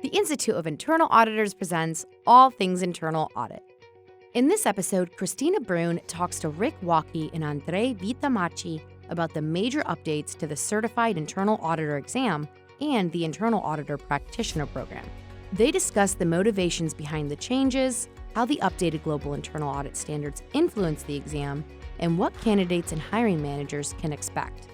The Institute of Internal Auditors presents All Things Internal Audit. In this episode, Christina Brune talks to Rick Walke and André Vertamatti about the major updates to the Certified Internal Auditor exam and the Internal Auditor Practitioner program. They discuss the motivations behind the changes, how the updated Global Internal Audit Standards influence the exam, and what candidates and hiring managers can expect.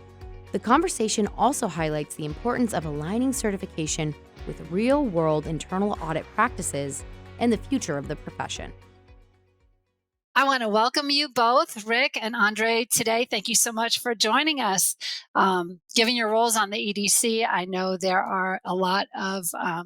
The conversation also highlights the importance of aligning certification with real-world internal audit practices and the future of the profession. I want to welcome you both, Rick and André, today. Thank you so much for joining us. Given your roles on the EDC, I know there are a lot of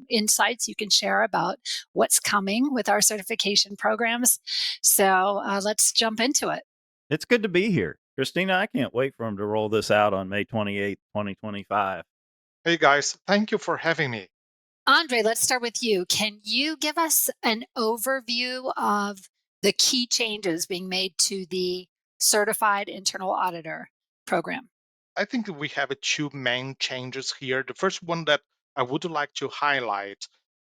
insights you can share about what's coming with our certification programs. So let's jump into it. It's good to be here. Christina, I can't wait for him to roll this out on May 28th, 2025. Hey guys, thank you for having me. André, let's start with you. Can you give us an overview of the key changes being made to the Certified Internal Auditor program? I think we have two main changes here. The first one that I would like to highlight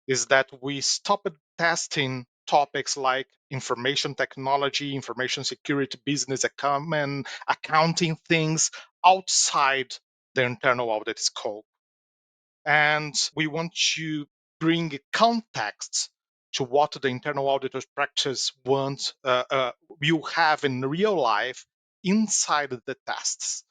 is that we stopped testing topics like information technology, information security, business acumen, accounting things outside the internal audit scope. And we want to bring context to what the internal auditors practice will have in real life inside the tests.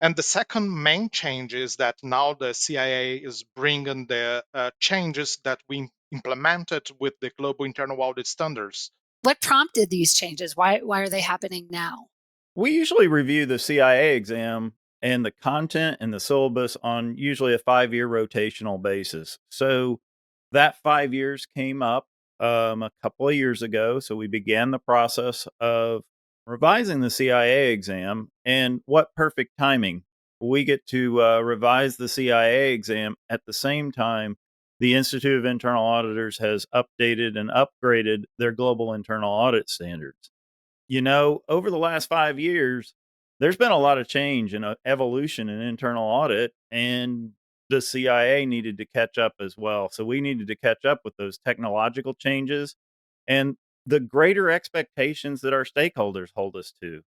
And the second main change is that now the CIA is bringing the changes that we implemented with the Global Internal Audit Standards. What prompted these changes? Why are they happening now? We usually review the CIA exam and the content and the syllabus on usually a 5-year rotational basis. So that 5 years came up a couple of years ago. So we began the process of revising the CIA exam. And what perfect timing! We get to revise the CIA exam at the same time the Institute of Internal Auditors has updated and upgraded their Global Internal Audit Standards. You know, over the last 5 years, there's been a lot of change and evolution in internal audit, and the CIA needed to catch up as well. So we needed to catch up with those technological changes and the greater expectations that our stakeholders hold us to.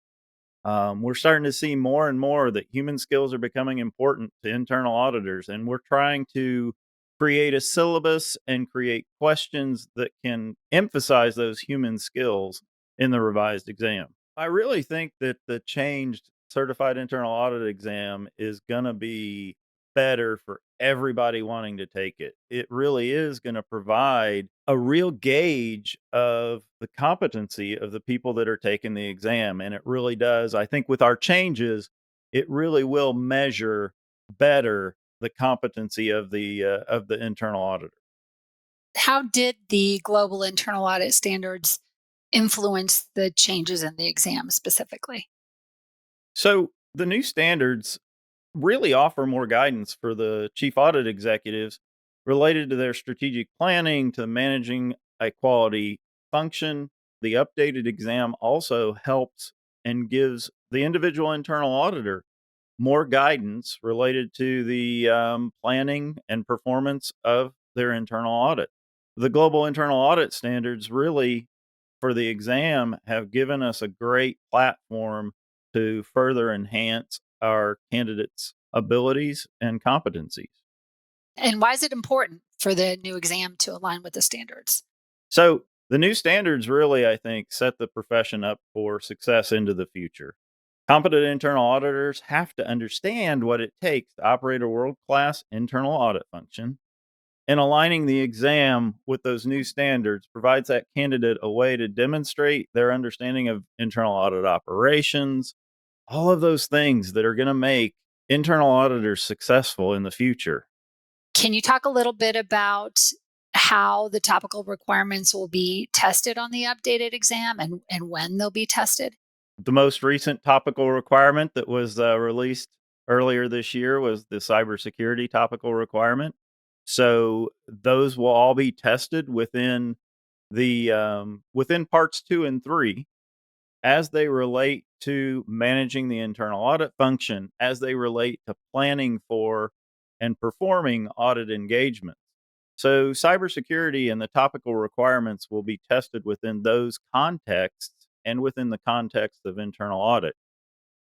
We're starting to see more and more that human skills are becoming important to internal auditors, and we're trying to create a syllabus and create questions that can emphasize those human skills in the revised exam. I really think that the changed certified internal audit exam is going to be better for everybody wanting to take it. It really is going to provide a real gauge of the competency of the people that are taking the exam. And it really does. I think with our changes, it really will measure better the competency of the internal auditor. How did the Global Internal Audit Standards influence the changes in the exam specifically? So the new standards really offer more guidance for the chief audit executives related to their strategic planning to managing a quality function. The updated exam also helps and gives the individual internal auditor more guidance related to the planning and performance of their internal audit. The Global Internal Audit Standards really, for the exam, have given us a great platform to further enhance our candidates' abilities and competencies. And why is it important for the new exam to align with the standards? So, the new standards really, I think, set the profession up for success into the future. Competent internal auditors have to understand what it takes to operate a world class internal audit function. And aligning the exam with those new standards provides that candidate a way to demonstrate their understanding of internal audit operations, all of those things that are going to make internal auditors successful in the future. Can you talk a little bit about how the topical requirements will be tested on the updated exam and when they'll be tested? The most recent topical requirement that was released earlier this year was the cybersecurity topical requirement. So those will all be tested within within parts 2 and 3 as they relate to managing the internal audit function, as they relate to planning for and performing audit engagements. So cybersecurity and the topical requirements will be tested within those contexts and within the context of internal audit.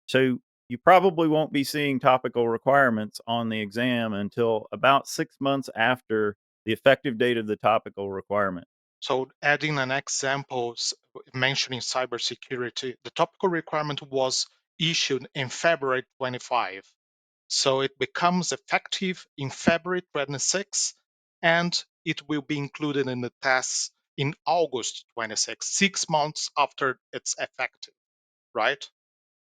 So you probably won't be seeing topical requirements on the exam until about 6 months after the effective date of the topical requirement. So adding an example mentioning cybersecurity, the topical requirement was issued in February 25. So it becomes effective in February 26, and it will be included in the tests in August 26, 6 months after it's effective, right?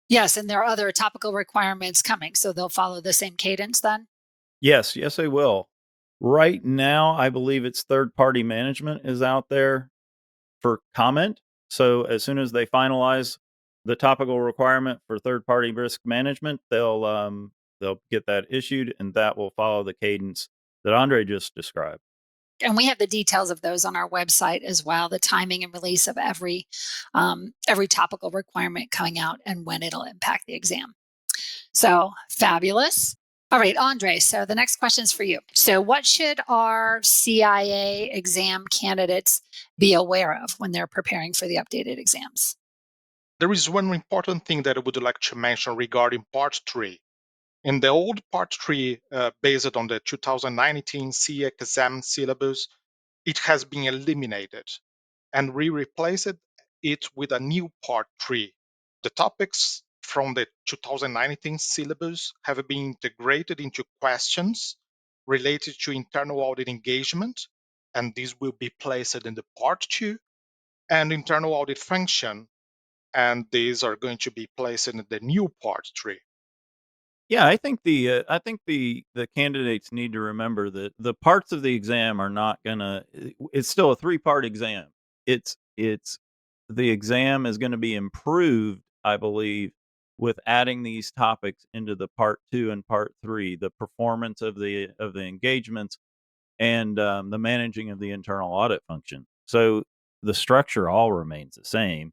Yes, and there are other topical requirements coming, so they'll follow the same cadence then? Yes, yes, they will. Right now, I believe it's third party management is out there for comment. So as soon as they finalize the topical requirement for third party risk management, they'll get that issued, and that will follow the cadence that Andre just described. And we have the details of those on our website as well, the timing and release of every topical requirement coming out and when it'll impact the exam. So fabulous. All right, Andre, so the next question is for you. So what should our CIA exam candidates be aware of when they're preparing for the updated exams? There is one important thing that I would like to mention regarding Part 3. In the old Part 3, based on the 2019 CA exam syllabus, it has been eliminated, and we replaced it with a new Part 3. The topics from the 2019 syllabus have been integrated into questions related to internal audit engagement, and these will be placed in the Part 2, and internal audit function, and these are going to be placed in the new Part 3. Yeah, I think the candidates need to remember that the parts of the exam are not gonna. It's still a 3 part exam. It's the exam is going to be improved, I believe, with adding these topics into the part 2 and part 3, the performance of the engagements and the managing of the internal audit function. So the structure all remains the same.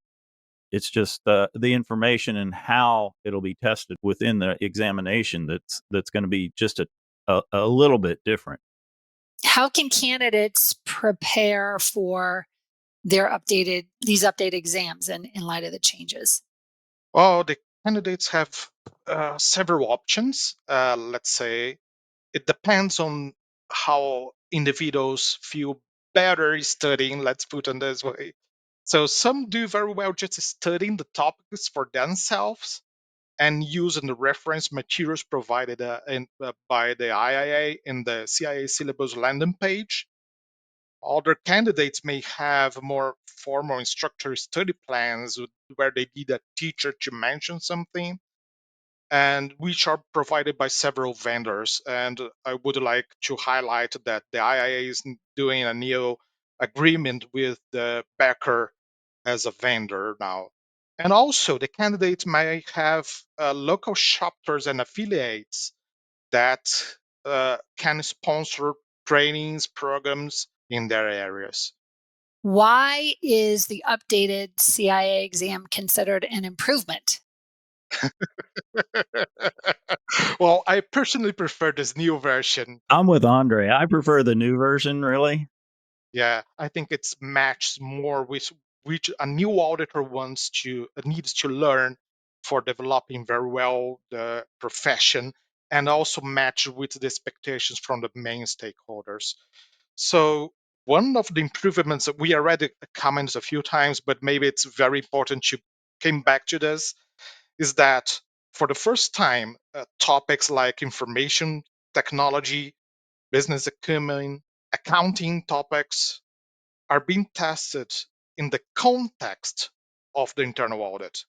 It's just the information and how it'll be tested within the examination that's going to be just a little bit different. How can candidates prepare for these updated exams in light of the changes? Well, the candidates have several options. Let's say it depends on how individuals feel better studying, let's put it this way. So some do very well just studying the topics for themselves and using the reference materials provided by the IIA in the CIA syllabus landing page. Other candidates may have more formal and structured study plans where they need a teacher to mention something, and which are provided by several vendors. And I would like to highlight that the IIA is doing a new agreement with the Becker as a vendor now. And also, the candidates may have local chapters and affiliates that can sponsor trainings, programs in their areas. Why is the updated CIA exam considered an improvement? Well, I personally prefer this new version. I'm with Andre. I prefer the new version, really. Yeah, I think it's matched more with which a new auditor needs to learn for developing very well the profession, and also match with the expectations from the main stakeholders. So one of the improvements that we already commented a few times, but maybe it's very important to came back to this, is that for the first time, topics like information technology, business acumen, accounting topics are being tested in the context of the internal audit.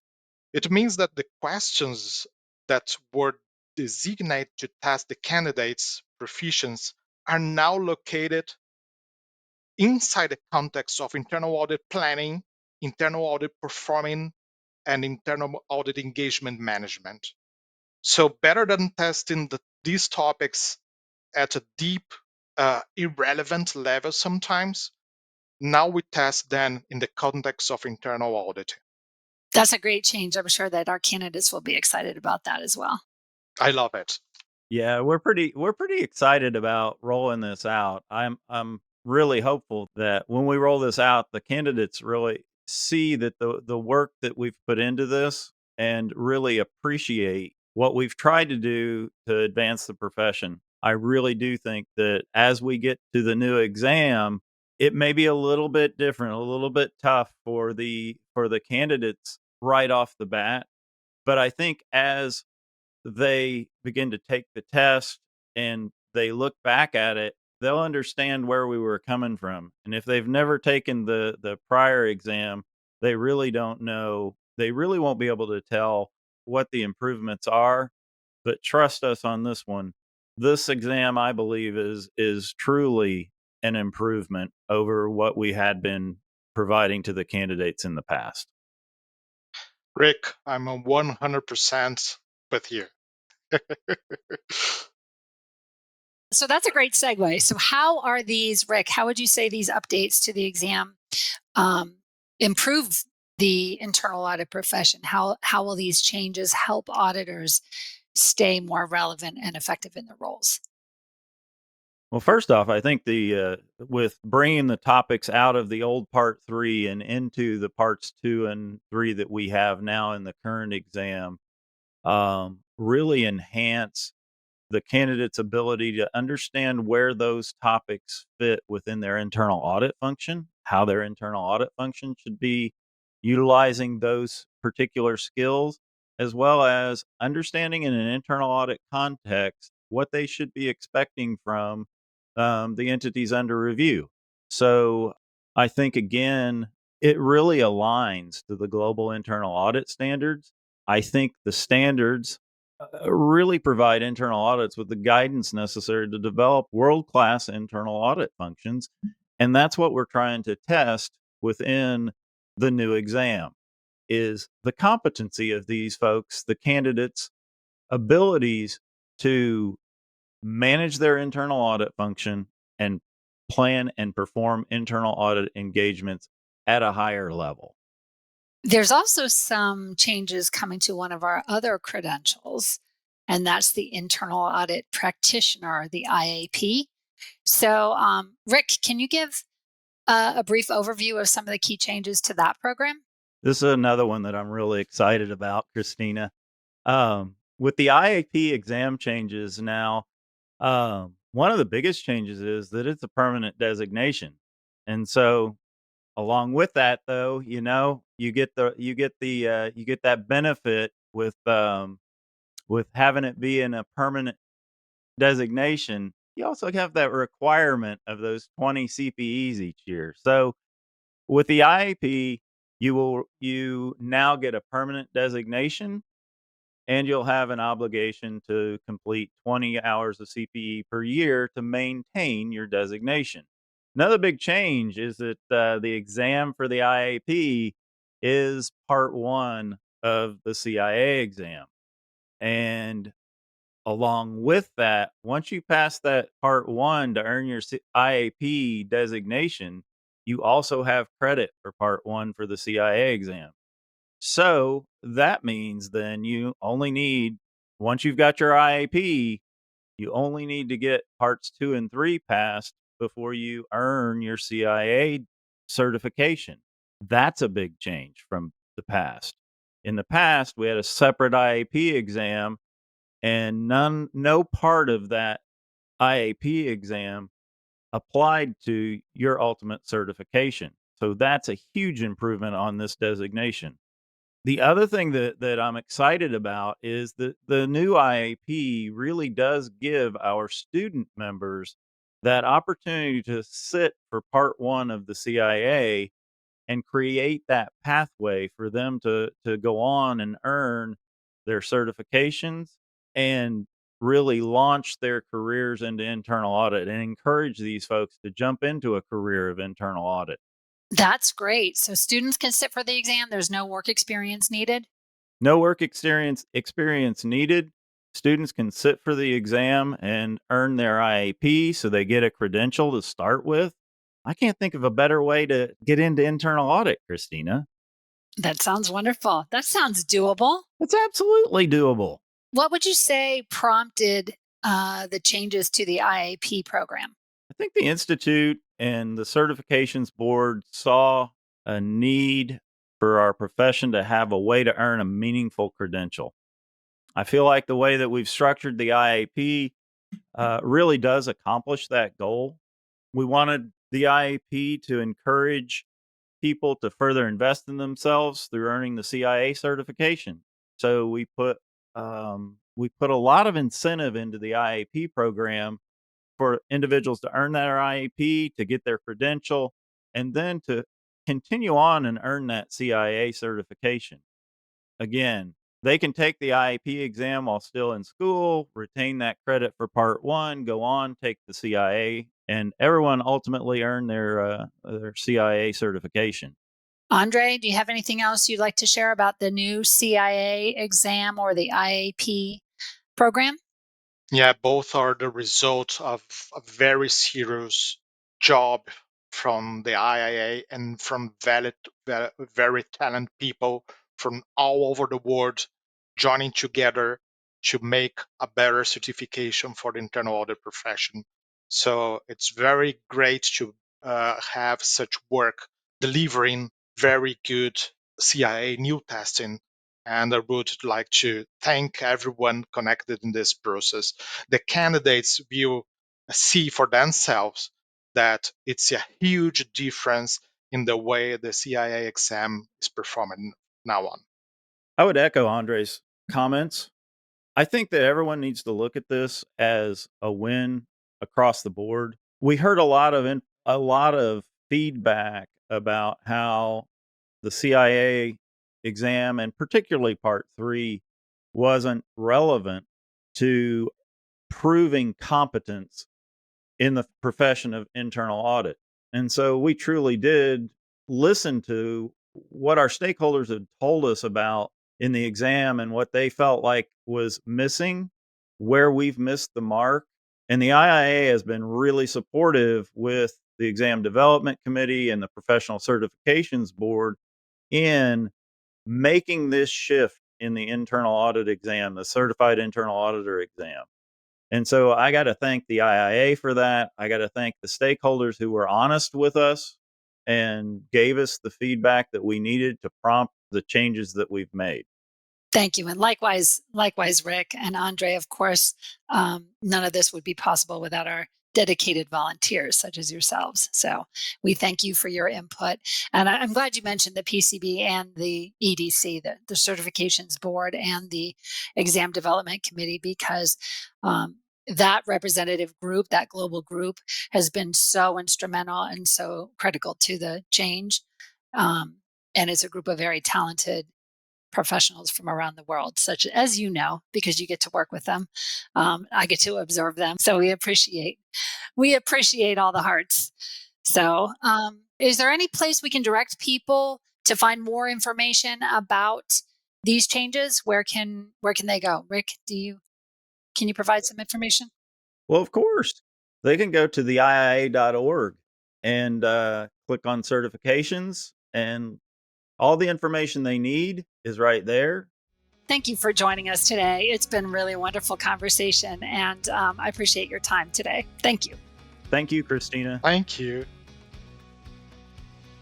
It means that the questions that were designated to test the candidates' proficiency are now located inside the context of internal audit planning, internal audit performing, and internal audit engagement management. So better than testing these topics at a deep, irrelevant level sometimes, now we test them in the context of internal audit. That's a great change. I'm sure that our candidates will be excited about that as well. I love it. Yeah, we're pretty excited about rolling this out. I'm really hopeful that when we roll this out, the candidates really see that the work that we've put into this and really appreciate what we've tried to do to advance the profession. I really do think that as we get to the new exam, it may be a little bit different, a little bit tough for the candidates right off the bat. But I think as they begin to take the test and they look back at it, they'll understand where we were coming from. And if they've never taken the prior exam, they really don't know. They really won't be able to tell what the improvements are. But trust us on this one. This exam, I believe, is truly an improvement over what we had been providing to the candidates in the past. Rick, I'm a 100% with you. So that's a great segue. So how are these, Rick, how would you say these updates to the exam um, improve the internal audit profession? How will these changes help auditors stay more relevant and effective in their roles? Well, first off, I think the with bringing the topics out of the old part 3 and into the parts 2 and 3 that we have now in the current exam, really enhance the candidate's ability to understand where those topics fit within their internal audit function, how their internal audit function should be utilizing those particular skills, as well as understanding in an internal audit context what they should be expecting from the entities under review. So I think, again, it really aligns to the Global Internal Audit Standards. I think the standards really provide internal audits with the guidance necessary to develop world class internal audit functions. And that's what we're trying to test within the new exam is the competency of these folks, the candidates' abilities to manage their internal audit function and plan and perform internal audit engagements at a higher level. There's also some changes coming to one of our other credentials, and that's the Internal Audit Practitioner, the IAP. So, Rick, can you give a brief overview of some of the key changes to that program? This is another one that I'm really excited about, Christina. With the IAP exam changes now, one of the biggest changes is that it's a permanent designation. And so along with that though, you get that benefit with having it being a permanent designation. You also have that requirement of those 20 CPEs each year. So with the IAP, you now get a permanent designation and you'll have an obligation to complete 20 hours of CPE per year to maintain your designation. Another big change is that the exam for the IAP is part 1 of the CIA exam. And along with that, once you pass that part 1 to earn your IAP designation, you also have credit for part 1 for the CIA exam. So that means then you only need, once you've got your IAP, you only need to get parts 2 and 3 passed before you earn your CIA certification. That's a big change from the past. In the past, we had a separate IAP exam and no part of that IAP exam applied to your ultimate certification. So that's a huge improvement on this designation. The other thing that I'm excited about is that the new IAP really does give our student members that opportunity to sit for part 1 of the CIA and create that pathway for them to go on and earn their certifications and really launch their careers into internal audit and encourage these folks to jump into a career of internal audit. That's great. So students can sit for the exam. There's no work experience needed. No work experience needed. Students can sit for the exam and earn their IAP so they get a credential to start with. I can't think of a better way to get into internal audit, Christina. That sounds wonderful. That sounds doable. It's absolutely doable. What would you say prompted the changes to the IAP program? I think the Institute and the certifications board saw a need for our profession to have a way to earn a meaningful credential. I feel like the way that we've structured the IAP really does accomplish that goal. We wanted the IAP to encourage people to further invest in themselves through earning the CIA certification. So we put a lot of incentive into the IAP program for individuals to earn their IAP, to get their credential, and then to continue on and earn that CIA certification. Again, they can take the IAP exam while still in school, retain that credit for part one, go on, take the CIA, and everyone ultimately earn their CIA certification. André, do you have anything else you'd like to share about the new CIA exam or the IAP program? Yeah, both are the result of a very serious job from the IIA and from very talented people from all over the world joining together to make a better certification for the internal audit profession. So it's very great to have such work delivering very good CIA new testing, and I would like to thank everyone connected in this process. The candidates will see for themselves that it's a huge difference in the way the CIA exam is performed now on. I would echo Andre's comments. I think that everyone needs to look at this as a win across the board. We heard a lot of feedback about how the CIA exam, and particularly part 3, wasn't relevant to proving competence in the profession of internal audit. And so we truly did listen to what our stakeholders had told us about in the exam and what they felt like was missing, where we've missed the mark. And the IIA has been really supportive with the exam development committee and the professional certifications board in making this shift in the internal audit exam, the certified internal auditor exam. And so I got to thank the IIA for that. I got to thank the stakeholders who were honest with us and gave us the feedback that we needed to prompt the changes that we've made. Thank you. And likewise, Rick and André, of course, none of this would be possible without our dedicated volunteers such as yourselves. So we thank you for your input. And I'm glad you mentioned the PCB and the EDC, the certifications board and the exam development committee, because that representative group, that global group, has been so instrumental and so critical to the change. And it's a group of very talented professionals from around the world, such as because you get to work with them. I get to observe them. So we appreciate all the hearts. So is there any place we can direct people to find more information about these changes? Where can they go? Rick, can you provide some information? Well, of course, they can go to the IIA.org and click on certifications, and all the information they need is right there. Thank you for joining us today. It's been really a wonderful conversation, and I appreciate your time today. Thank you. Thank you, Christina. Thank you.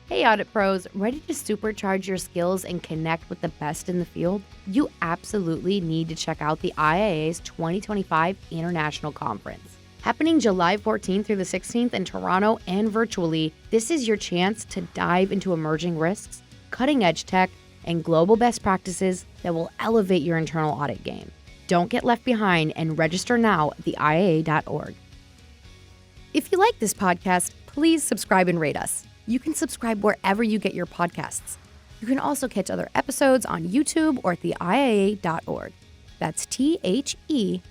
Hey, audit pros, ready to supercharge your skills and connect with the best in the field? You absolutely need to check out the IAA's 2025 International Conference. Happening July 14th through the 16th in Toronto and virtually, this is your chance to dive into emerging risks, cutting-edge tech, and global best practices that will elevate your internal audit game. Don't get left behind and register now at theIAA.org. If you like this podcast, please subscribe and rate us. You can subscribe wherever you get your podcasts. You can also catch other episodes on YouTube or at theIAA.org. That's THEIIA.org.